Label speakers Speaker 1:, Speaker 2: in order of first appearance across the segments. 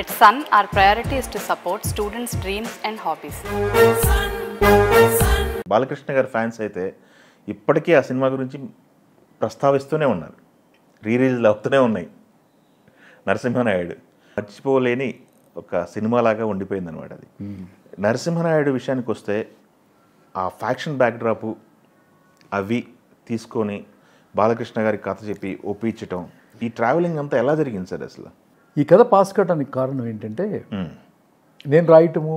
Speaker 1: At Sun, our priority is to support students' dreams and hobbies.
Speaker 2: Balakrishna గారి fans అయితే ఇప్పటికీ ఆ సినిమా గురించి ప్రస్తావిస్తూనే ఉన్నారు. రీరిలీజ్లు అవుతూనే ఉన్నాయి. నరసింహనాయుడు మర్చిపోలేని ఒక సినిమాలాగా ఉండిపోయింది అనమాట అది. నరసింహనాయుడు విషయానికి వస్తే ఆ ఫ్యాక్షన్ బ్యాక్డ్రాపు అవి తీసుకొని బాలకృష్ణ గారికి కథ చెప్పి ఒప్పించటం, ఈ ట్రావెలింగ్ అంతా ఎలా జరిగింది సార్ అసలు?
Speaker 3: ఈ కథ పాస్ కావడానికి కారణం ఏంటంటే నేను రాయటము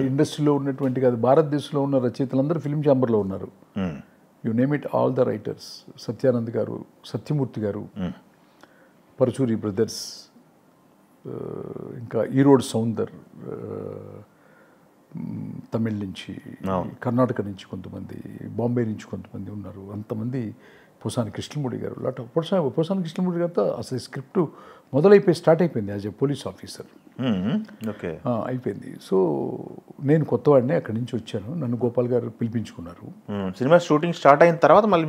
Speaker 3: ఇండస్ట్రీలో ఉన్నటువంటి కాదు, భారతదేశంలో ఉన్న రచయితలందరూ ఫిల్మ్ ఛాంబర్లో ఉన్నారు. You name it, all the writers, Satyanand గారు, సత్యమూర్తి గారు, పరచూరి బ్రదర్స్, ఇంకా ఈరోడ్ సౌందర్, తమిళ నుంచి, కర్ణాటక నుంచి కొంతమంది, బాంబే నుంచి కొంతమంది ఉన్నారు. అంతమంది, పోసాని కృష్ణమూర్తి గారు, పోసాని కృష్ణమూర్తి గారితో అసలు స్క్రిప్ట్ మొదలైపోయి స్టార్ట్ అయిపోయింది as a police officer.
Speaker 2: Okay,
Speaker 3: అయిపోయింది. సో నేను కొత్తవాడిని, అక్కడి నుంచి వచ్చాను. నన్ను గోపాల్ గారు పిలిపించుకున్నారు.
Speaker 2: సినిమా షూటింగ్ స్టార్ట్ అయిన తర్వాత మళ్ళీ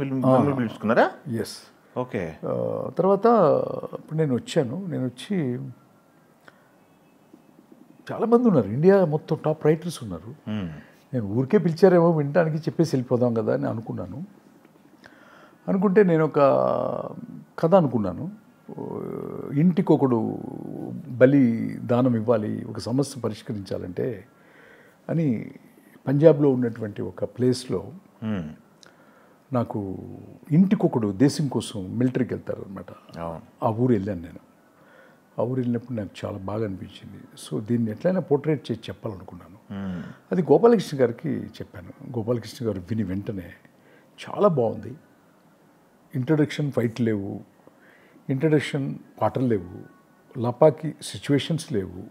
Speaker 2: పిలుచుకున్నారా?
Speaker 3: ఎస్.
Speaker 2: ఓకే.
Speaker 3: తర్వాత నేను వచ్చాను. నేను వచ్చి చాలామంది ఉన్నారు, ఇండియా మొత్తం టాప్ రైటర్స్ ఉన్నారు. నేను ఊరికే పిలిచారేమో వినడానికి, చెప్పేసి వెళ్ళిపోదాం కదా అని అనుకుంటే నేను ఒక కథ అనుకున్నాను. ఇంటికొకడు బలి దానం ఇవ్వాలి, ఒక సమస్య పరిష్కరించాలంటే అని పంజాబ్లో ఉన్నటువంటి ఒక ప్లేస్లో నాకు ఇంటికొకడు దేశం కోసం మిలిటరీకి వెళ్తారు అనమాట. ఆ ఊరు వెళ్ళాను నేను. ఆ ఊరు వెళ్ళినప్పుడు నాకు చాలా బాగా అనిపించింది. సో దీన్ని ఎట్లయినా పోర్ట్రేట్ చేసి చెప్పాలనుకున్నాను. అది గోపాలకృష్ణ గారికి చెప్పాను. గోపాలకృష్ణ గారు విని వెంటనే చాలా బాగుంది, ఇంట్రడక్షన్ ఫైట్ లేవు, ఇంట్రడక్షన్ పాటలు లేవు, లపాకి సిచ్యువేషన్స్ లేవు,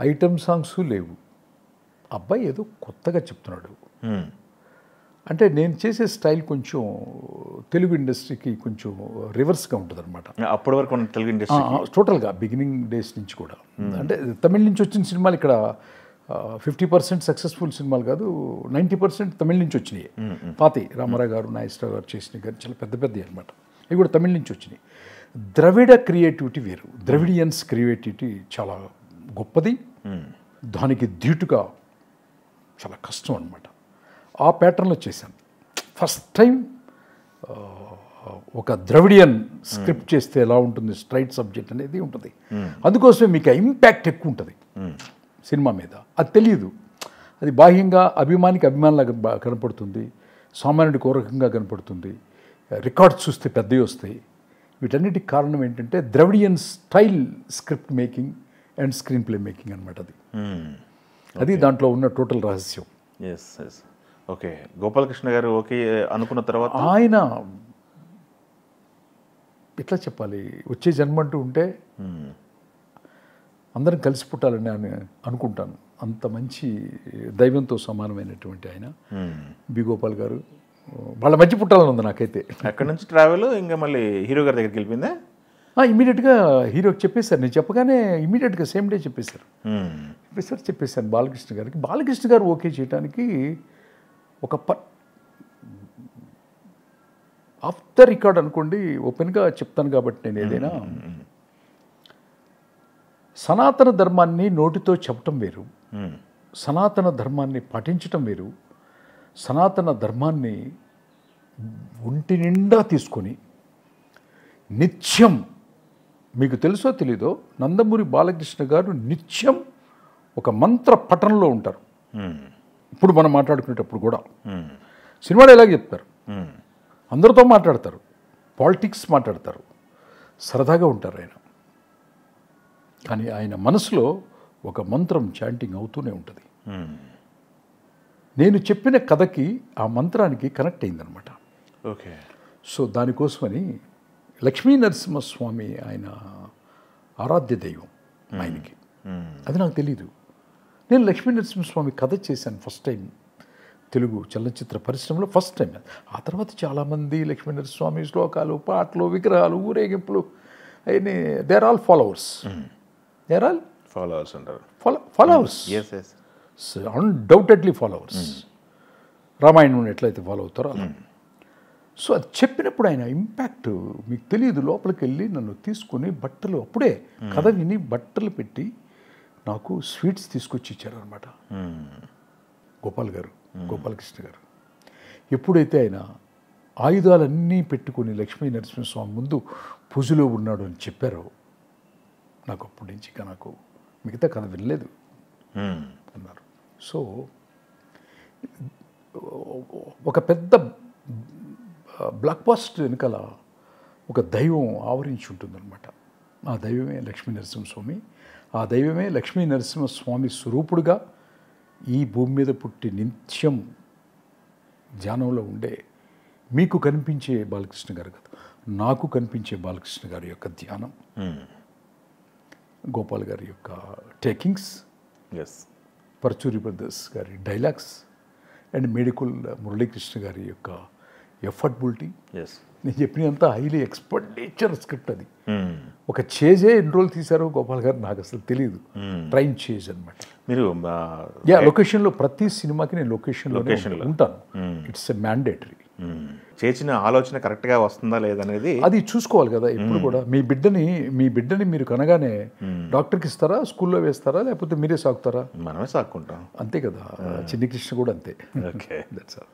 Speaker 3: ఐటమ్ సాంగ్స్ లేవు, అబ్బాయి ఏదో కొత్తగా చెప్తున్నాడు. అంటే నేను చేసే స్టైల్ కొంచెం తెలుగు ఇండస్ట్రీకి కొంచెం రివర్స్గా ఉంటుంది అనమాట.
Speaker 2: అప్పటి వరకు తెలుగు ఇండస్ట్రీ
Speaker 3: టోటల్గా బిగినింగ్ డేస్ నుంచి కూడా. అంటే తమిళ నుంచి వచ్చిన సినిమాలు ఇక్కడ 50% సక్సెస్ఫుల్ సినిమాలు కాదు, 90% తమిళ నుంచి వచ్చినాయి. పాతి రామారావు గారు, నాగేశ్వరరావు గారు చేసినవి కానీ చాలా పెద్ద పెద్దవి అనమాట. అవి కూడా తమిళ నుంచి వచ్చినాయి. ద్రవిడ క్రియేటివిటీ వేరు, ద్రవిడియన్స్ క్రియేటివిటీ చాలా గొప్పది. దానికి ధీటుగా చాలా కష్టం అనమాట. ఆ ప్యాటర్న్లో చేశాను. ఫస్ట్ టైం ఒక ద్రవిడియన్ స్క్రిప్ట్ చేస్తే ఎలా ఉంటుంది, స్ట్రైట్ సబ్జెక్ట్ అనేది ఉంటుంది. అందుకోసమే మీకు ఇంపాక్ట్ ఎక్కువ ఉంటుంది సినిమా మీద. అది తెలియదు, అది బాహ్యంగా అభిమానికి అభిమానులాగా కనపడుతుంది, సామాన్యుడికి ఓ రకంగా కనపడుతుంది, రికార్డ్స్ చూస్తే పెద్దవి వస్తాయి. వీటన్నిటికి కారణం ఏంటంటే Dravidian style script making and screen play making అనమాట. అది దాంట్లో ఉన్న టోటల్ రహస్యం.
Speaker 2: Yes yes. ఓకే, గోపాలకృష్ణ గారు ఓకే అనుకున్న తర్వాత
Speaker 3: ఆయన ఎట్లా చెప్పాలి, వచ్చే జన్మ అంటూ ఉంటే అందరం కలిసి పుట్టాలని అనుకుంటాను. అంత మంచి దైవంతో సమానమైనటువంటి ఆయన బి గోపాల్ గారు. వాళ్ళ మధ్య పుట్టాలని ఉంది నాకైతే.
Speaker 2: అక్కడి నుంచి ట్రావెల్ ఇంకా మళ్ళీ హీరో గారి దగ్గరికి వెళ్ళిపోయిందా?
Speaker 3: ఇమీడియట్గా హీరోకి చెప్పేశారు. నేను చెప్పగానే ఇమీడియట్గా సేమ్ డే చెప్పేశాను బాలకృష్ణ గారికి. బాలకృష్ణ గారు ఓకే చేయడానికి ఒక ఆఫ్ ద రికార్డ్ అనుకోండి, ఓపెన్గా చెప్తాను కాబట్టి నేను ఏదైనా, సనాతన ధర్మాన్ని నోటితో చెప్పటం వేరు, సనాతన ధర్మాన్ని పాటించటం వేరు, సనాతన ధర్మాన్ని ఒంటి నిండా తీసుకొని నిత్యం, మీకు తెలుసో తెలీదో, నందమూరి బాలకృష్ణ గారు నిత్యం ఒక మంత్ర పఠనంలో ఉంటారు. ఇప్పుడు మనం మాట్లాడుకునేటప్పుడు కూడా సినిమాలో ఎలాగ చెప్తారు, అందరితో మాట్లాడతారు, పాలిటిక్స్ మాట్లాడతారు, సరదాగా ఉంటారు ఆయన. కానీ ఆయన మనసులో ఒక మంత్రం చాంటింగ్ అవుతూనే ఉంటుంది. నేను చెప్పిన కథకి ఆ మంత్రానికి కనెక్ట్ అయిందనమాట.
Speaker 2: ఓకే.
Speaker 3: సో దానికోసమని లక్ష్మీ నరసింహస్వామి ఆయన ఆరాధ్య దైవం ఆయనకి. అది నాకు తెలీదు. నేను లక్ష్మీ నరసింహస్వామి కథ చేశాను ఫస్ట్ టైం తెలుగు చలనచిత్ర పరిశ్రమలో, ఫస్ట్ టైం. ఆ తర్వాత చాలామంది లక్ష్మీ నరసింహస్వామి శ్లోకాలు, పాటలు, విగ్రహాలు, ఊరేగింపులు, అవన్నీ they are all followers. They are all
Speaker 2: followers అంటారు.
Speaker 3: Followers, undoubtedly followers. రామాయణం ఎట్లయితే ఫాలో అవుతారో అలా. సో అది చెప్పినప్పుడు ఆయన ఇంపాక్ట్ మీకు తెలియదు. లోపలికి వెళ్ళి నన్ను తీసుకుని బట్టలు, అప్పుడే కథ విని బట్టలు పెట్టి నాకు స్వీట్స్ తీసుకొచ్చి ఇచ్చారనమాట గోపాలకృష్ణ గారు. ఎప్పుడైతే ఆయన ఆయుధాలన్నీ పెట్టుకొని లక్ష్మీ నరసింహస్వామి ముందు పూజలో ఉన్నాడు అని చెప్పారో నాకు అప్పటి నుంచి ఇక నాకు మిగతా కథ వినలేదు అన్నారు. సో ఒక పెద్ద బ్లాక్ బాస్టర్ వెనకాల ఒక దైవం ఆవరించి ఉంటుందన్నమాట. ఆ దైవమే లక్ష్మీ నరసింహస్వామి. ఆ దైవమే లక్ష్మీ నరసింహస్వామి స్వరూపుడుగా ఈ భూమి మీద పుట్టి నిత్యం ధ్యానంలో ఉండే మీకు కనిపించే బాలకృష్ణ గారు కాదు, నాకు కనిపించే బాలకృష్ణ గారి యొక్క ధ్యానం, గోపాల్ గారి యొక్క టేకింగ్స్, పర్చూరి బ్రదర్స్ గారి డైలాగ్స్ అండ్ మేడికుల్ మురళీకృష్ణ గారి యొక్క ఎఫర్టబిలిటీ. నేను చెప్పినంత హైలీ ఎక్స్పెండిచర్ స్క్రిప్ట్ అది. ఒక చేజే ఎన్ని రోజులు తీశారో గోపాల్ గారు నాకు అసలు తెలియదు. ట్రైన్ చేజ్ అనమాట.
Speaker 2: మీరు
Speaker 3: లొకేషన్లో ప్రతి సినిమాకి నేను లొకేషన్లో ఉంటాను. It's a mandatory.
Speaker 2: చేసిన ఆలోచన కరెక్ట్గా వస్తుందా లేదనేది
Speaker 3: అది చూసుకోవాలి కదా. ఎప్పుడు కూడా మీ బిడ్డని మీరు కనగానే డాక్టర్కి ఇస్తారా, స్కూల్లో వేస్తారా, లేకపోతే మీరే సాగుతారా?
Speaker 2: మనమే సాక్కుంటాం.
Speaker 3: అంతే కదా. చిన్ని కృష్ణ కూడా అంతే.
Speaker 2: Okay, that's all.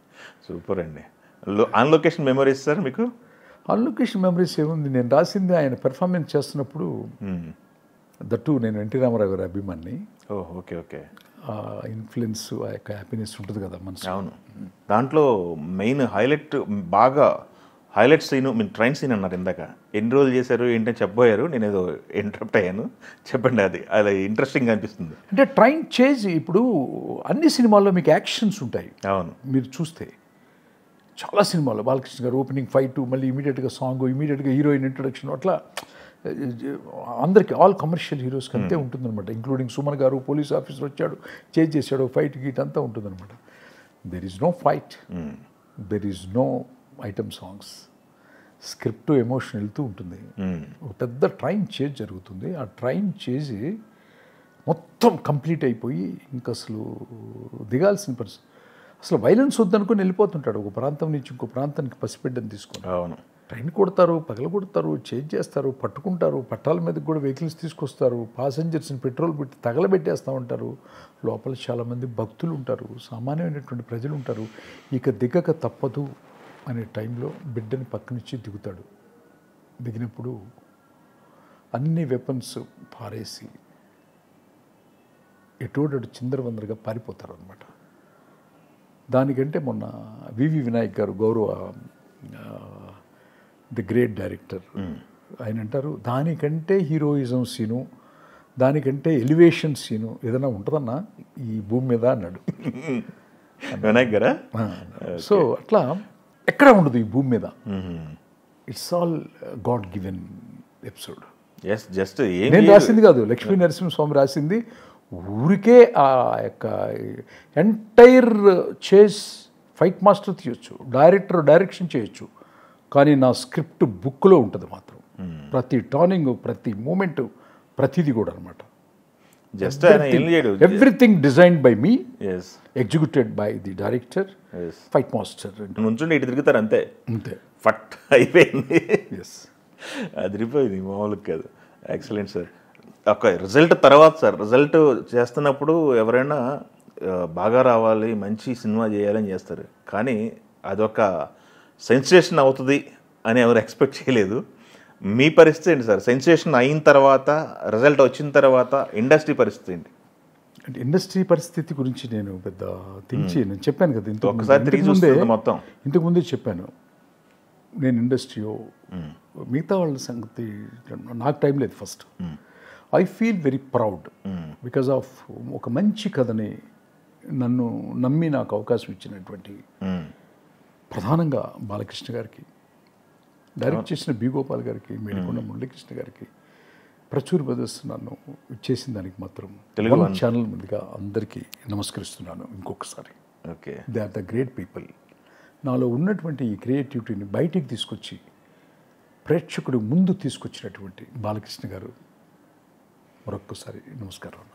Speaker 2: సూపర్ అండి. ఆన్ లొకేషన్ మెమరీస్ సార్ మీకు?
Speaker 3: ఆన్ లొకేషన్ మెమరీస్ ఏముంది, నేను రాసింది ఆయన పెర్ఫార్మెన్స్ చేస్తున్నప్పుడు దట్టు నేను ఎన్టీ రామారావు గారి అభిమాని.
Speaker 2: Okay okay.
Speaker 3: ఇన్ఫ్లుయెన్స్, ఆ యొక్క హ్యాపీనెస్ ఉంటుంది కదా మనసు.
Speaker 2: అవును. దాంట్లో మెయిన్ హైలైట్ సీన్ మీరు ట్రైన్ సీన్ అన్నారు ఇందాక. ఎన్ని రోజులు చేశారు ఏంటని చెప్పబోయారు, నేను ఏదో ఇంటరప్ట్ అయ్యాను. చెప్పండి. అది ఇంట్రెస్టింగ్ అనిపిస్తుంది.
Speaker 3: అంటే ట్రైన్ చేజ్ ఇప్పుడు అన్ని సినిమాల్లో మీకు యాక్షన్స్ ఉంటాయి.
Speaker 2: అవును,
Speaker 3: మీరు చూస్తే చాలా సినిమాల్లో బాలకృష్ణ గారు ఓపెనింగ్ ఫైట్, మళ్ళీ ఇమీడియట్గా సాంగ్, ఇమీడియట్గా హీరోయిన్ ఇంట్రొడక్షన్, అట్లా అందరికీ ఆల్ కమర్షియల్ హీరోస్కి అంతే ఉంటుందన్నమాట. ఇంక్లూడింగ్ సుమన్ గారు పోలీస్ ఆఫీసర్ వచ్చాడు, చేజ్ చేశాడు, ఫైట్ గీట్ అంతా ఉంటుందన్నమాట. There is no fight, there is no item songs. Script emotion వెళ్తూ ఉంటుంది. ఒక పెద్ద ట్రైన్ చేజ్ జరుగుతుంది. ఆ ట్రైన్ చేజ్ మొత్తం కంప్లీట్ అయిపోయి ఇంక అసలు దిగాల్సిన పరిస్థితి. అసలు వైలెన్స్ వద్దనుకొని వెళ్ళిపోతుంటాడు ఒక ప్రాంతం నుంచి ఇంకో ప్రాంతానికి పసిబిడ్డని తీసుకొని.
Speaker 2: అవును.
Speaker 3: ట్రైన్ కొడతారు, పగల కొడతారు, చేంజ్ చేస్తారు, పట్టుకుంటారు, పట్టాల మీదకి కూడా వెహికల్స్ తీసుకొస్తారు, పాసెంజర్స్ని పెట్రోల్ పెట్టి తగలబెట్టేస్తూ ఉంటారు. లోపల చాలామంది భక్తులు ఉంటారు, సామాన్యమైనటువంటి ప్రజలు ఉంటారు. ఇక దిగక తప్పదు అనే టైంలో బిడ్డని పక్కనుంచి దిగుతాడు. దిగినప్పుడు అన్ని వెపన్స్ పారేసి ఎటోడడు చిందరవందరగా పారిపోతారు అనమాట. దానికంటే మొన్న వివి వినాయక్ గారు, గౌరవ ది గ్రేట్ డైరెక్టర్, ఆయన అంటారు దానికంటే హీరోయిజం సీను, దానికంటే ఎలివేషన్ సీను ఏదైనా ఉంటుందన్నా ఈ భూమి మీద అన్నాడు
Speaker 2: వినాయక్ గారా.
Speaker 3: సో అట్లా ఎక్కడ ఉండదు ఈ భూమి మీద. It's all God given episode.
Speaker 2: Just
Speaker 3: నేను రాసింది కాదు, లక్ష్మీ నరసింహస్వామి రాసింది. ఊరికే ఆ యొక్క ఎంటైర్ చేజ్ ఫైట్ మాస్టర్ తీయొచ్చు, డైరెక్షన్ చేయొచ్చు, కానీ నా స్క్రిప్ట్ బుక్లో ఉంటుంది మాత్రం. ప్రతి టర్నింగ్, ప్రతి మూమెంట్, ప్రతిదీ కూడా అనమాట.
Speaker 2: Just
Speaker 3: everything designed by me, executed by the director, fight master.
Speaker 2: నుంచుండి ఇటు తిరుగుతారు అంతే, ఫట్ అయిపోయింది. అదిరిపోయింది, మామూలుగా కాదు. Excellent sir. ఒక రిజల్ట్ తర్వాత సార్, రిజల్ట్ చేస్తున్నప్పుడు ఎవరైనా బాగా రావాలి, మంచి సినిమా చేయాలని చేస్తారు, కానీ అదొక సెన్సేషన్ అవుతుంది అని ఎవరు ఎక్స్పెక్ట్ చేయలేదు. మీ పరిస్థితి ఏంటి సార్? సెన్సేషన్ అయిన తర్వాత, రిజల్ట్ వచ్చిన తర్వాత ఇండస్ట్రీ పరిస్థితి ఏంటి?
Speaker 3: అంటే ఇండస్ట్రీ పరిస్థితి గురించి నేను పెద్ద నేను చెప్పాను కదా ఇంతకుముందే చెప్పాను. నేను ఇండస్ట్రీయో మిగతా వాళ్ళ సంగతి నాకు టైం లేదు. First I feel very proud because of ఒక మంచి కథని నన్ను నమ్మి నాకు అవకాశం ఇచ్చినటువంటి ప్రధానంగా బాలకృష్ణ గారికి, డైరెక్ట్ చేసిన బి గోపాల్ గారికి, మేడికొండ మురళీకృష్ణ గారికి, ప్రచూర్ బ్రదర్స్ నన్ను చేసిన దానికి మాత్రం తెలుగు ఛానల్ ముందుగా అందరికీ నమస్కరిస్తున్నాను ఇంకొకసారి.
Speaker 2: Okay,
Speaker 3: they are the great people. నాలో ఉన్నటువంటి ఈ క్రియేటివిటీని బయటికి తీసుకొచ్చి ప్రేక్షకుడు ముందు తీసుకొచ్చినటువంటి బాలకృష్ణ గారు మరొక్కసారి నమస్కారం.